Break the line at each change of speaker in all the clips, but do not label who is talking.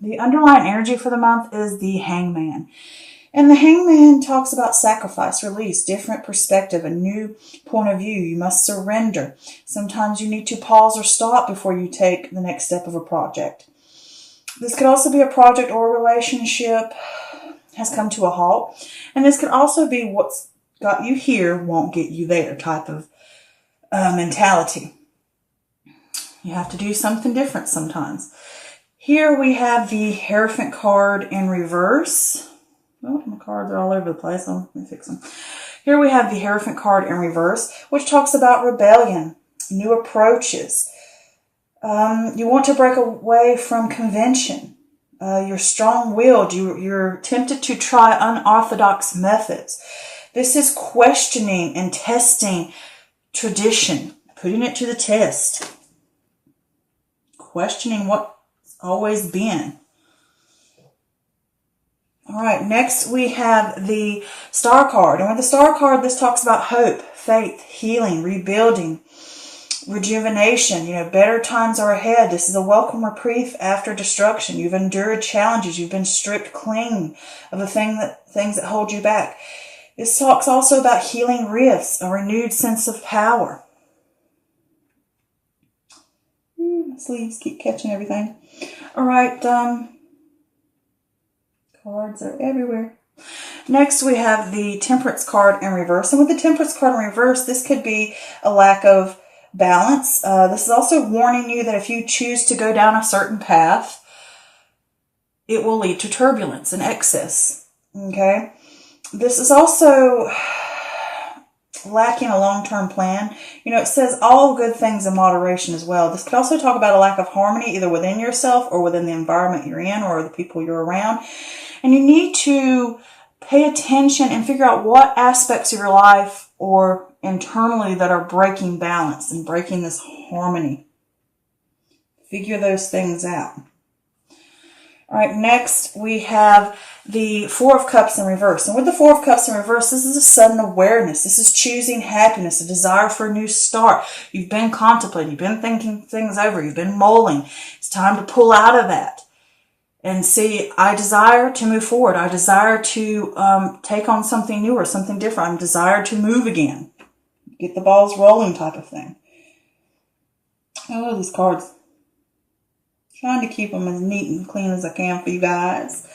The underlying energy for the month is the Hangman. And the Hangman talks about sacrifice, release, different perspective, a new point of view. You must surrender. Sometimes you need to pause or stop before you take the next step of a project. This could also be a project or a relationship has come to a halt. And this could also be what's got you here won't get you there type of mentality. You have to do something different sometimes. Here we have the Hierophant card in reverse. Oh, my cards are all over the place. Let me fix them. Here we have the Hierophant card in reverse, which talks about rebellion, new approaches. You want to break away from convention. You're strong-willed. You're tempted to try unorthodox methods. This is questioning and testing tradition, putting it to the test. Questioning what's always been. All right, next we have the Star card. And with the Star card, this talks about hope, faith, healing, rebuilding, rejuvenation. Better times are ahead. This is a welcome reprieve after destruction. You've endured challenges. You've been stripped clean of the things that hold you back. This talks also about healing rifts, a renewed sense of power. Sleeves keep catching everything. All right, cards are everywhere. Next, we have the Temperance card in reverse. And with the Temperance card in reverse, this could be a lack of balance. This is also warning you that if you choose to go down a certain path, it will lead to turbulence and excess. Okay? This is also lacking a long-term plan. It says all good things in moderation as well. This could also talk about a lack of harmony either within yourself or within the environment you're in or the people you're around. And you need to pay attention and figure out what aspects of your life or internally that are breaking balance and breaking this harmony. Figure those things out. All right, next we have the Four of Cups in reverse. And with the Four of Cups in reverse, this is a sudden awareness. This is choosing happiness, a desire for a new start. You've been contemplating. You've been thinking things over. You've been mulling. It's time to pull out of that and see, I desire to move forward. I desire to take on something new or something different. I desire to move again. Get the balls rolling type of thing. Oh, these cards. Trying to keep them as neat and clean as I can for you guys.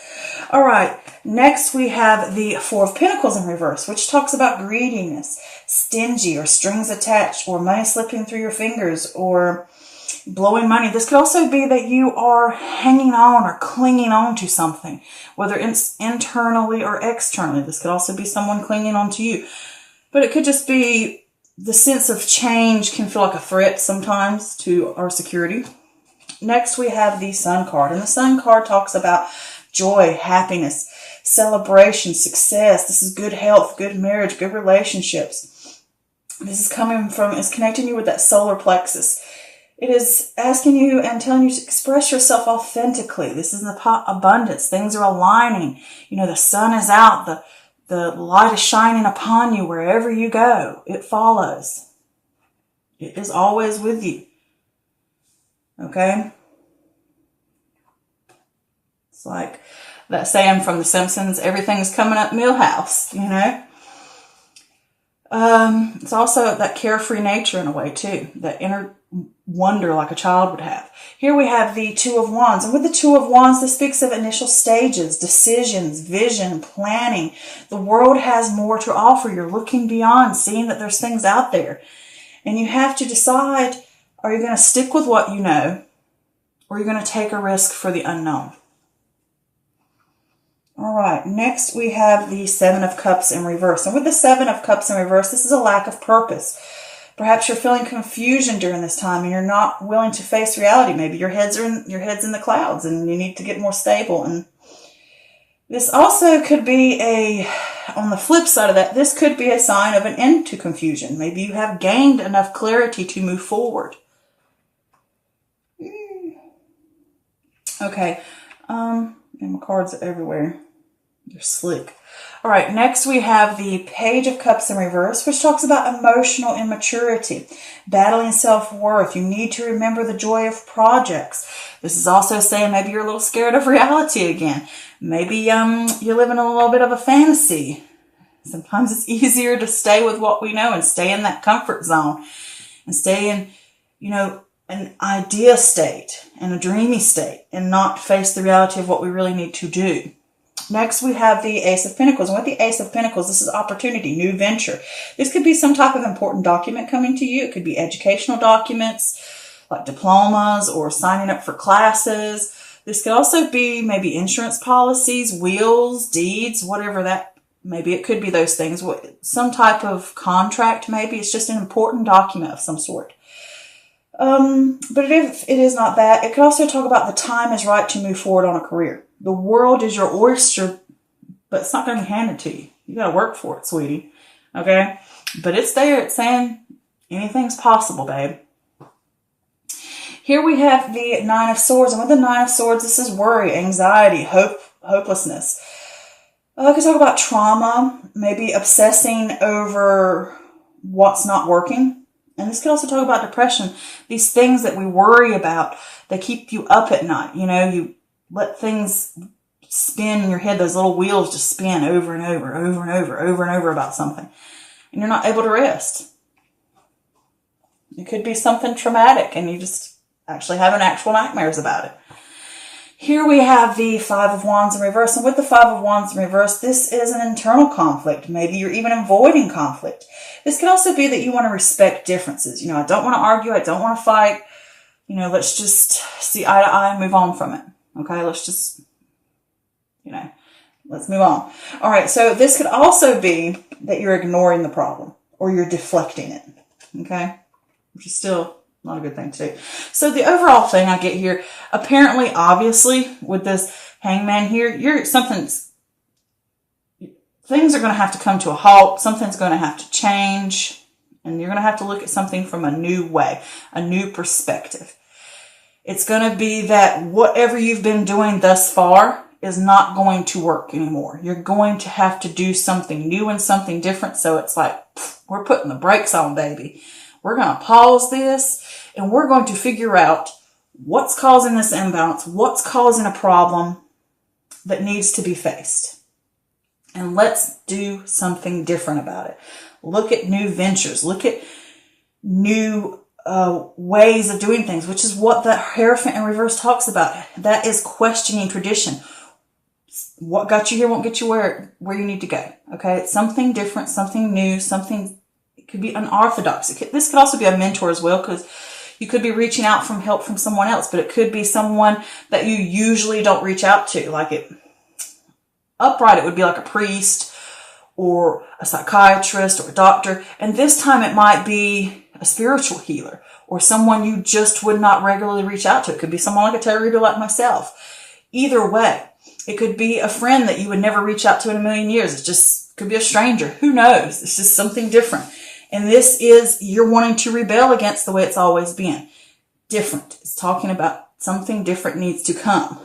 All right. Next, we have the Four of Pentacles in reverse, which talks about greediness, stingy or strings attached or money slipping through your fingers or blowing money. This could also be that you are hanging on or clinging on to something, whether it's internally or externally. This could also be someone clinging on to you. But it could just be the sense of change can feel like a threat sometimes to our security. Next, we have the Sun card. And the Sun card talks about joy, happiness, celebration, success. This is good health, good marriage, good relationships. This is it's connecting you with that solar plexus. It is asking you and telling you to express yourself authentically. This is the abundance. Things are aligning. The sun is out. The light is shining upon you wherever you go. It follows. It is always with you. Okay? It's like that saying from The Simpsons, everything's coming up Millhouse, It's also that carefree nature in a way too, that inner wonder like a child would have. Here we have the Two of Wands. And with the Two of Wands, this speaks of initial stages, decisions, vision, planning. The world has more to offer. You're looking beyond, seeing that there's things out there. And you have to decide, are you going to stick with what you know, or are you going to take a risk for the unknown? All right, next we have the Seven of Cups in reverse. And with the Seven of Cups in reverse, this is a lack of purpose. Perhaps you're feeling confusion during this time and you're not willing to face reality. Maybe your head's in the clouds and you need to get more stable. And this also could be on the flip side of that, this could be a sign of an end to confusion. Maybe you have gained enough clarity to move forward. Okay, and my cards are everywhere. You're slick. All right, next we have the Page of Cups in reverse, which talks about emotional immaturity, battling self-worth. You need to remember the joy of projects. This is also saying maybe you're a little scared of reality again. Maybe you're living a little bit of a fantasy. Sometimes it's easier to stay with what we know and stay in that comfort zone and stay in, an idea state and a dreamy state and not face the reality of what we really need to do. Next, we have the Ace of Pentacles. And with the Ace of Pentacles, this is opportunity, new venture. This could be some type of important document coming to you. It could be educational documents like diplomas or signing up for classes. This could also be maybe insurance policies, wills, deeds, whatever that. Maybe it could be those things. Some type of contract, maybe. It's just an important document of some sort. But if it is not that, it could also talk about the time is right to move forward on a career. The world is your oyster, but it's not going to be handed to you. You got to work for it, sweetie. Okay? But it's there. It's saying anything's possible, babe. Here we have the Nine of Swords. And with the Nine of Swords, this is worry, anxiety, hopelessness. I could talk about trauma, maybe obsessing over what's not working. And this could also talk about depression. These things that we worry about, they keep you up at night. You let things spin in your head. Those little wheels just spin over and over, over and over, over and over about something. And you're not able to rest. It could be something traumatic and you just actually having actual nightmares about it. Here we have the Five of Wands in reverse. And with the Five of Wands in reverse, this is an internal conflict. Maybe you're even avoiding conflict. This could also be that you want to respect differences. I don't want to argue. I don't want to fight. Let's just see eye to eye and move on from it. Okay, let's just, let's move on. All right, so this could also be that you're ignoring the problem or you're deflecting it. Okay, which is still not a good thing to do. So the overall thing I get here, apparently, obviously, with this Hangman here, things are going to have to come to a halt. Something's going to have to change. And you're going to have to look at something from a new way, a new perspective. It's going to be that whatever you've been doing thus far is not going to work anymore. You're going to have to do something new and something different. So it's like, we're putting the brakes on, baby. We're going to pause this and we're going to figure out what's causing this imbalance, what's causing a problem that needs to be faced. And let's do something different about it. Look at new ventures. Look at new ways of doing things, which is what the Hierophant in reverse talks about. That is questioning tradition. What got you here won't get you where you need to go. Okay, it's something different, something new, something. It could be unorthodox. This could also be a mentor as well, because you could be reaching out for help from someone else, but it could be someone that you usually don't reach out to. Upright, it would be like a priest or a psychiatrist or a doctor. And this time it might be a spiritual healer or someone you just would not regularly reach out to. It could be someone like a tarot reader like myself. Either way, it could be a friend that you would never reach out to in a million years. It just could be a stranger. Who knows? It's just something different. And this is you're wanting to rebel against the way it's always been. Different. It's talking about something different needs to come.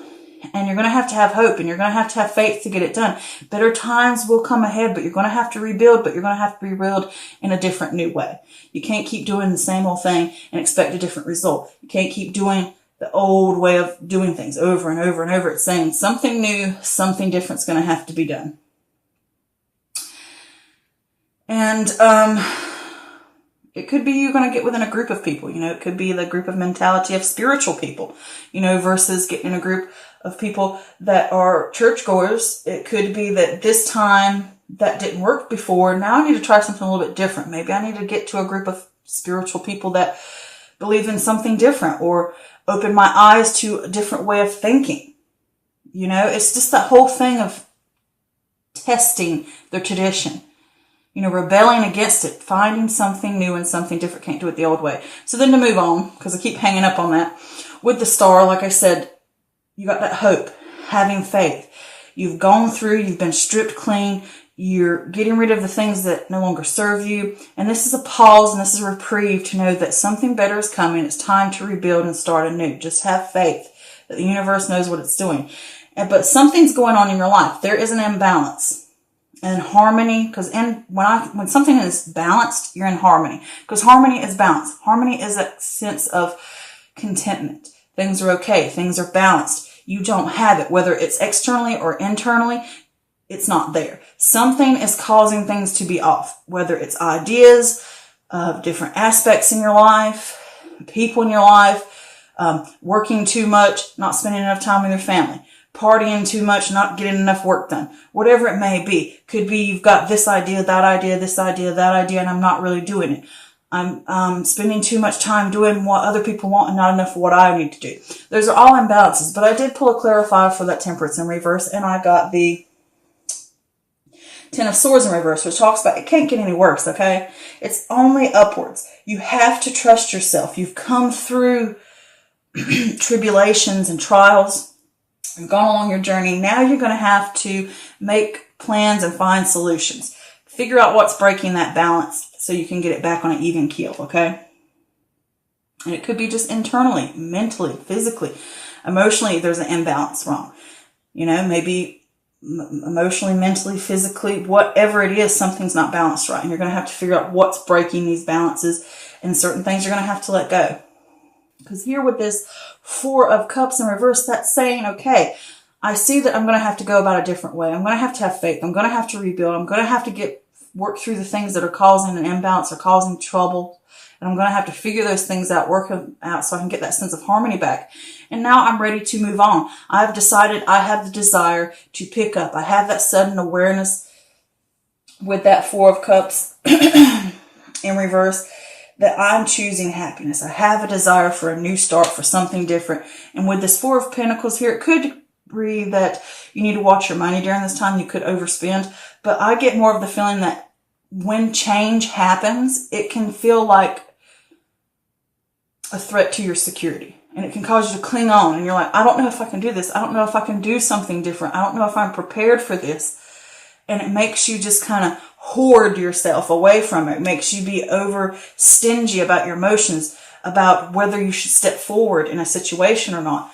And you're going to have hope and you're going to have faith to get it done. Better times will come ahead, but you're going to have to rebuild, but you're going to have to rebuild in a different new way. You can't keep doing the same old thing and expect a different result. You can't keep doing the old way of doing things over and over and over. It's saying something new, something different is going to have to be done. And, it could be you're going to get within a group of people. It could be the group of mentality of spiritual people, versus getting in a group of people that are churchgoers. It could be that this time that didn't work before. Now I need to try something a little bit different. Maybe I need to get to a group of spiritual people that believe in something different or open my eyes to a different way of thinking. It's just that whole thing of testing the tradition. Rebelling against it, finding something new and something different. Can't do it the old way. So then to move on, because I keep hanging up on that, with the star, like I said, you got that hope, having faith. You've gone through, you've been stripped clean, you're getting rid of the things that no longer serve you. And this is a pause and this is a reprieve to know that something better is coming. It's time to rebuild and start anew. Just have faith that the universe knows what it's doing. But something's going on in your life. There is an imbalance. And harmony, because when something is balanced, you're in harmony. Because harmony is balance. Harmony is a sense of contentment. Things are okay. Things are balanced. You don't have it, whether it's externally or internally. It's not there. Something is causing things to be off, whether it's ideas of different aspects in your life, people in your life, working too much, not spending enough time with your family, partying too much, not getting enough work done, whatever it may be. Could be you've got this idea, that idea, this idea, that idea, and I'm not really doing it. I'm spending too much time doing what other people want and not enough of what I need to do. Those are all imbalances, but I did pull a clarifier for that Temperance in reverse, and I got the Ten of Swords in reverse, which talks about it can't get any worse, okay? It's only upwards. You have to trust yourself. You've come through tribulations and trials. You've gone along your journey. Now you're going to have to make plans and find solutions. Figure out what's breaking that balance so you can get it back on an even keel, okay? And it could be just internally, mentally, physically, emotionally, there's an imbalance wrong. You know, maybe emotionally, mentally, physically, whatever it is, something's not balanced right. And you're going to have to figure out what's breaking these balances, and certain things you're going to have to let go. Because here with this Four of Cups in reverse, that's saying, okay, I see that I'm going to have to go about a different way. I'm going to have faith. I'm going to have to rebuild. I'm going to have to work through the things that are causing an imbalance or causing trouble. And I'm going to have to figure those things out, work them out so I can get that sense of harmony back. And now I'm ready to move on. I've decided I have the desire to pick up. I have that sudden awareness with that Four of Cups in reverse that I'm choosing happiness. I have a desire for a new start, for something different. And with this Four of Pentacles here, it could be that you need to watch your money during this time. You could overspend. But I get more of the feeling that when change happens, it can feel like a threat to your security. And it can cause you to cling on. And you're like, I don't know if I can do this. I don't know if I can do something different. I don't know if I'm prepared for this. And it makes you just kind of hoard yourself away from it. It makes you be over stingy about your emotions, about whether you should step forward in a situation or not.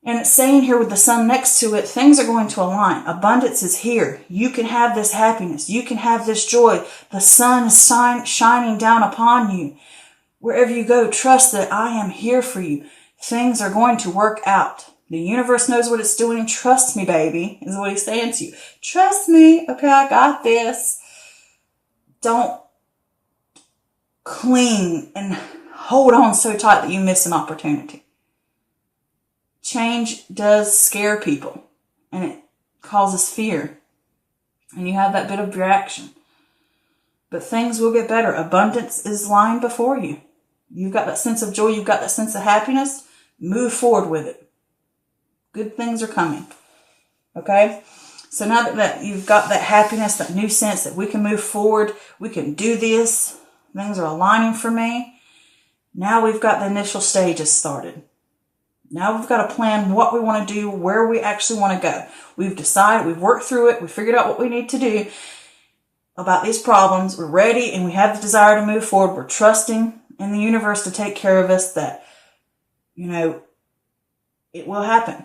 And it's saying here with the sun next to it, things are going to align. Abundance is here. You can have this happiness. You can have this joy. The sun is shining down upon you. Wherever you go, trust that I am here for you. Things are going to work out. The universe knows what it's doing. Trust me, baby, is what he's saying to you. Trust me. Okay, I got this. Don't cling and hold on so tight that you miss an opportunity. Change does scare people, and it causes fear. And you have that bit of reaction. But things will get better. Abundance is lying before you. You've got that sense of joy. You've got that sense of happiness. Move forward with it. Good things are coming. Okay? So now that you've got that happiness, that new sense that we can move forward, we can do this, things are aligning for me. Now we've got the initial stages started. Now we've got to plan what we want to do, where we actually want to go. We've decided, we've worked through it, we've figured out what we need to do about these problems. We're ready and we have the desire to move forward. We're trusting in the universe to take care of us, that, you know, it will happen.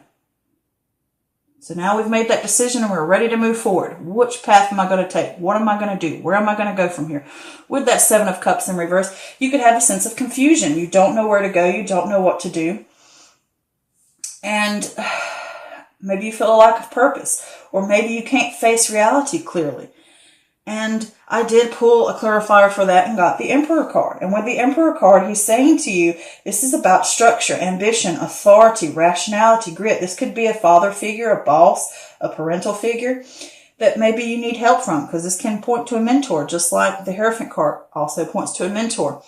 So now we've made that decision and we're ready to move forward. Which path am I going to take? What am I going to do? Where am I going to go from here? With that Seven of Cups in reverse, you could have a sense of confusion. You don't know where to go. You don't know what to do. And maybe you feel a lack of purpose, or maybe you can't face reality clearly. And I did pull a clarifier for that and got the Emperor card. And with the Emperor card, he's saying to you, this is about structure, ambition, authority, rationality, grit. This could be a father figure, a boss, a parental figure that maybe you need help from, because this can point to a mentor, just like the Hierophant card also points to a mentor.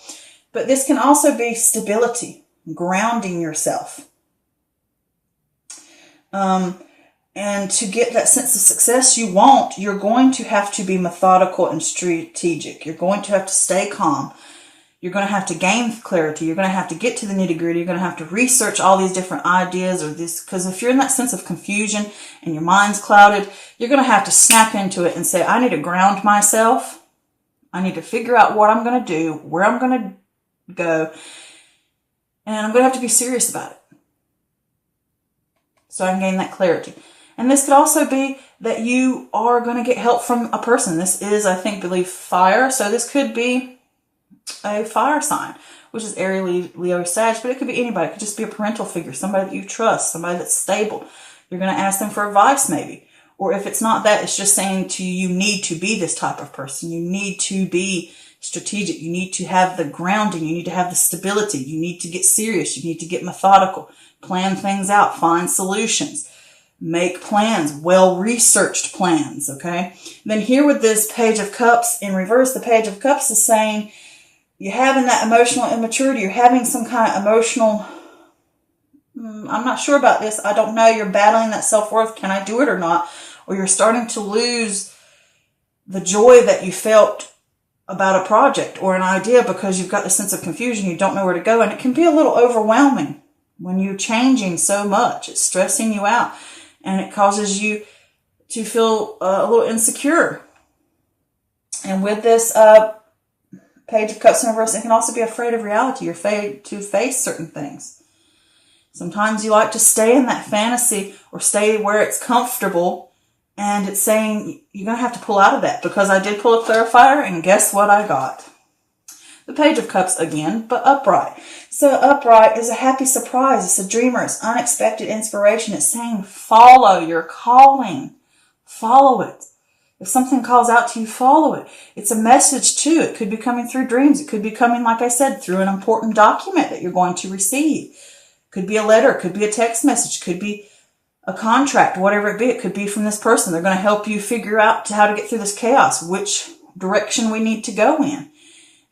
But this can also be stability, grounding yourself. And to get that sense of success you want, you're going to have to be methodical and strategic. You're going to have to stay calm. You're going to have to gain clarity. You're going to have to get to the nitty gritty. You're going to have to research all these different ideas or this, because if you're in that sense of confusion and your mind's clouded, you're going to have to snap into it and say, I need to ground myself. I need to figure out what I'm going to do, where I'm going to go, and I'm going to have to be serious about it. so I can gain that clarity. And this could also be that you are going to get help from a person. This is, I think, believe fire. So this could be a fire sign, which is Aries, Leo, Sag, but it could be anybody. It could just be a parental figure, somebody that you trust, somebody that's stable. You're going to ask them for advice maybe. Or if it's not that, it's just saying to you, you need to be this type of person. You need to be strategic. You need to have the grounding. You need to have the stability. You need to get serious. You need to get methodical. Plan things out. Find solutions. Make plans. Well-researched plans, okay? Then here with this Page of Cups in reverse, the Page of Cups is saying you're having that emotional immaturity. You're having some kind of emotional, I'm not sure about this. I don't know. You're battling that self-worth. Can I do it or not? Or you're starting to lose the joy that you felt about a project or an idea because you've got this sense of confusion. You don't know where to go. And it can be a little overwhelming when you're changing so much. It's stressing you out. And it causes you to feel a little insecure. And with this Page of Cups in reverse, it can also be afraid of reality. You're afraid to face certain things. Sometimes you like to stay in that fantasy or stay where it's comfortable. And it's saying you're going to have to pull out of that, because I did pull a clarifier, and guess what I got? The Page of Cups again, but upright. So upright is a happy surprise. It's a dreamer. It's unexpected inspiration. It's saying follow your calling. Follow it. If something calls out to you, follow it. It's a message too. It could be coming through dreams. It could be coming, like I said, through an important document that you're going to receive. It could be a letter. It could be a text message. It could be a contract, whatever it be. It could be from this person. They're going to help you figure out how to get through this chaos, which direction we need to go in.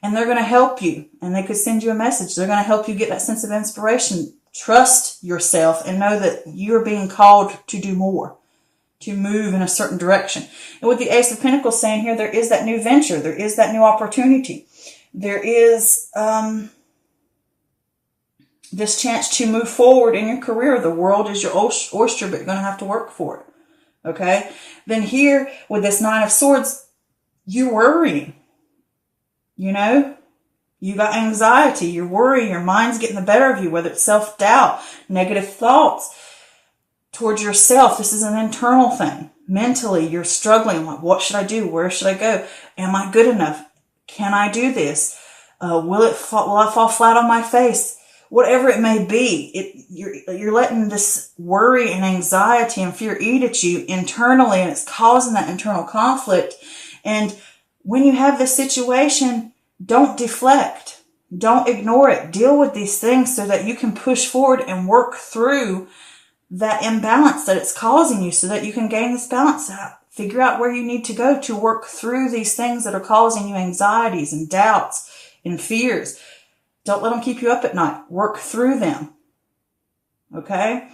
And they're going to help you. And they could send you a message. They're going to help you get that sense of inspiration. Trust yourself and know that you're being called to do more, to move in a certain direction. And with the Ace of Pentacles saying here, there is that new venture. There is that new opportunity. There is this chance to move forward in your career. The world is your oyster, but you're going to have to work for it. Okay? Then here, with this Nine of Swords, you're worrying. You know? You got anxiety. You're worrying. Your mind's getting the better of you, whether it's self-doubt, negative thoughts towards yourself. This is an internal thing. Mentally, you're struggling. Like, what should I do? Where should I go? Am I good enough? Can I do this? Will I fall flat on my face? Whatever it may be, you're letting this worry and anxiety and fear eat at you internally, and it's causing that internal conflict. And when you have this situation, don't deflect. Don't ignore it. Deal with these things so that you can push forward and work through that imbalance that it's causing you, so that you can gain this balance out. Figure out where you need to go to work through these things that are causing you anxieties and doubts and fears. Don't let them keep you up at night. Work through them. Okay?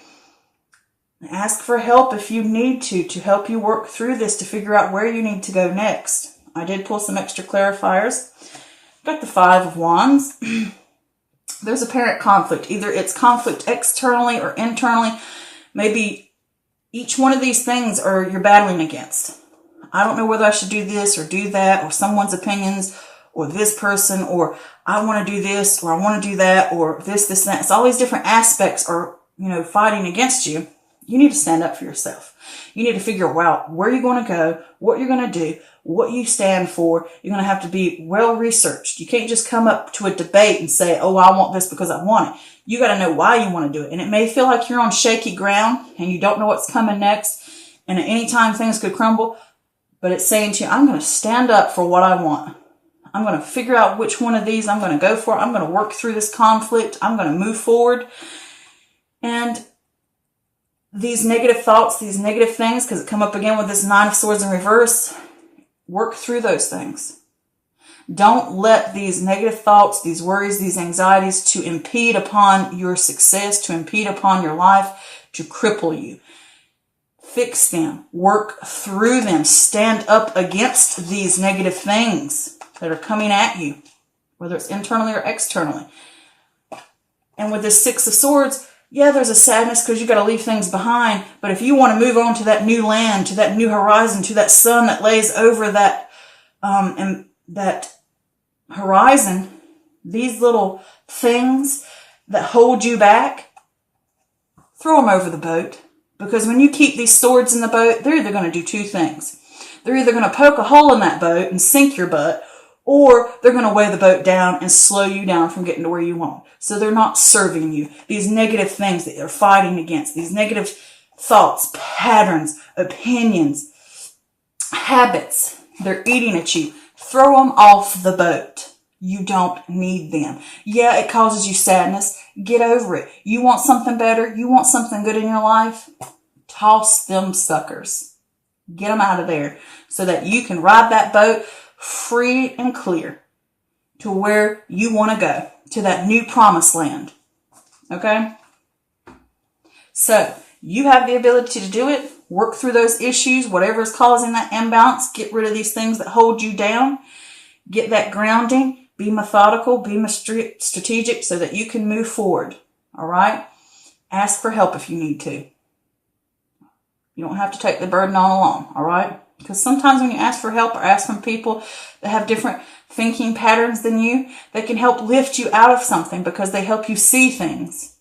Ask for help if you need to help you work through this, to figure out where you need to go next. I did pull some extra clarifiers. Got the Five of Wands. There's apparent conflict. Either it's conflict externally or internally. Maybe each one of these things are you're battling against. I don't know whether I should do this or do that, or someone's opinions, or this person, or I want to do this, or I want to do that, or this, and that. It's all these different aspects are, fighting against you. You need to stand up for yourself. You need to figure out where you're going to go, what you're going to do, what you stand for. You're going to have to be well-researched. You can't just come up to a debate and say, oh, I want this because I want it. You got to know why you want to do it. And it may feel like you're on shaky ground and you don't know what's coming next. And at any time things could crumble. But it's saying to you, I'm going to stand up for what I want. I'm going to figure out which one of these I'm going to go for. I'm going to work through this conflict. I'm going to move forward. And these negative thoughts, these negative things, because it come up again with this Nine of Swords in reverse, work through those things. Don't let these negative thoughts, these worries, these anxieties to impede upon your success, to impede upon your life, to cripple you. Fix them. Work through them. Stand up against these negative things that are coming at you, whether it's internally or externally. And with this Six of Swords, yeah, there's a sadness because you got to leave things behind. But if you want to move on to that new land, to that new horizon, to that sun that lays over that, and that horizon, these little things that hold you back, throw them over the boat. Because when you keep these swords in the boat, they're either going to do two things. They're either going to poke a hole in that boat and sink your butt, or they're going to weigh the boat down and slow you down from getting to where you want. So they're not serving you. These negative things that they're fighting against, these negative thoughts, patterns, opinions, habits, they're eating at you. Throw them off the boat. You don't need them. Yeah, it causes you sadness. Get over it. You want something better? You want something good in your life? Toss them suckers. Get them out of there so that you can ride that boat free and clear to where you want to go, to that new promised land. Okay? So, you have the ability to do it. Work through those issues, whatever is causing that imbalance. Get rid of these things that hold you down. Get that grounding. Be methodical, be strategic so that you can move forward. All right? Ask for help if you need to. You don't have to take the burden on alone. All right? Because sometimes when you ask for help or ask from people that have different thinking patterns than you, they can help lift you out of something because they help you see things